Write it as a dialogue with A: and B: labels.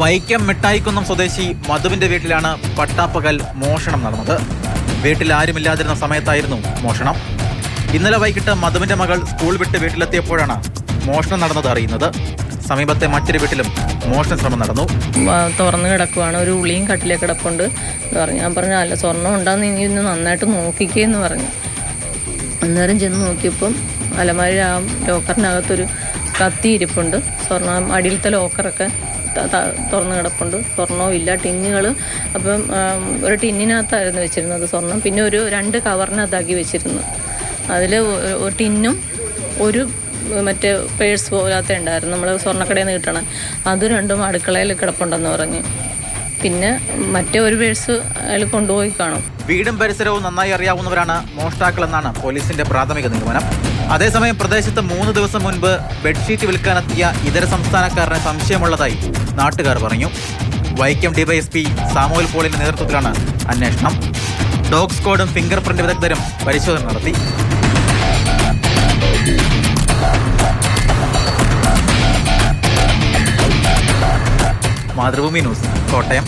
A: വൈക്കം മിഠായിക്കുന്നം സ്വദേശി മധുവിന്റെ വീട്ടിലാണ് പട്ടാപ്പകൽ മോഷണം നടന്നത്. വീട്ടിൽ ആരുമില്ലാതിരുന്ന സമയത്തായിരുന്നു മോഷണം. ഇന്നലെ വൈകിട്ട് മധുവിന്റെ മകൾ സ്കൂൾ വിട്ട് വീട്ടിലെത്തിയപ്പോഴാണ് മോഷണം നടന്നത് അറിയുന്നത്. സമീപത്തെ മറ്റൊരു വീട്ടിലും മോഷണ ശ്രമം നടന്നു.
B: തുറന്നു കിടക്കുവാണ്, ഒരു ഉളിയും കട്ടിലേ കിടപ്പുണ്ട് എന്ന് പറഞ്ഞു. ഞാൻ പറഞ്ഞു അല്ല സ്വർണ്ണം ഉണ്ടാകുന്ന ഇനി ഒന്ന് നന്നായിട്ട് നോക്കിക്കേന്ന് പറഞ്ഞു. അന്നേരം ചെന്ന് നോക്കിയപ്പം അലമാരി ആ ലോക്കറിനകത്തൊരു കത്തി ഇരിപ്പുണ്ട്. സ്വർണ്ണം അടിയിലത്തെ ലോക്കറൊക്കെ തുറന്നു കിടപ്പുണ്ട്. സ്വർണ്ണവും ഇല്ല. ടിന്നുകൾ അപ്പം ഒരു ടിന്നിനകത്തായിരുന്നു വെച്ചിരുന്നത് സ്വർണ്ണം. പിന്നെ ഒരു 2 കവറിനകത്താക്കി വെച്ചിരുന്നു. അതിൽ ഒരു ടിന്നും ഒരു മറ്റേ പേഴ്സ് പോലാത്ത ഉണ്ടായിരുന്നു, നമ്മൾ സ്വർണ്ണക്കടയിൽ നിന്ന് കിട്ടണം. അത് 2ഉം അടുക്കളയിൽ കിടപ്പുണ്ടെന്ന് പറഞ്ഞ്. പിന്നെ മറ്റേ ഒരു പേഴ്സ് അയാൾ കൊണ്ടുപോയി കാണും.
A: വീടും പരിസരവും നന്നായി അറിയാവുന്നവരാണ് മോഷ്ടാക്കളെന്നാണ് പോലീസിന്റെ പ്രാഥമിക നിഗമനം. അതേസമയം പ്രദേശത്ത് 3 ദിവസം മുൻപ് ബെഡ്ഷീറ്റ് വിൽക്കാനെത്തിയ ഇതര സംസ്ഥാനക്കാരന് സംശയമുള്ളതായി നാട്ടുകാർ പറഞ്ഞു. വൈക്കം ഡിവൈഎസ്പി സാമുവൽ പോളിന്റെ നേതൃത്വത്തിലാണ് അന്വേഷണം. ഡോഗ് സ്ക്വാഡും ഫിംഗർ പ്രിന്റ് വിദഗ്ധരും പരിശോധന നടത്തി. മാതൃഭൂമി ന്യൂസ്, കോട്ടയം.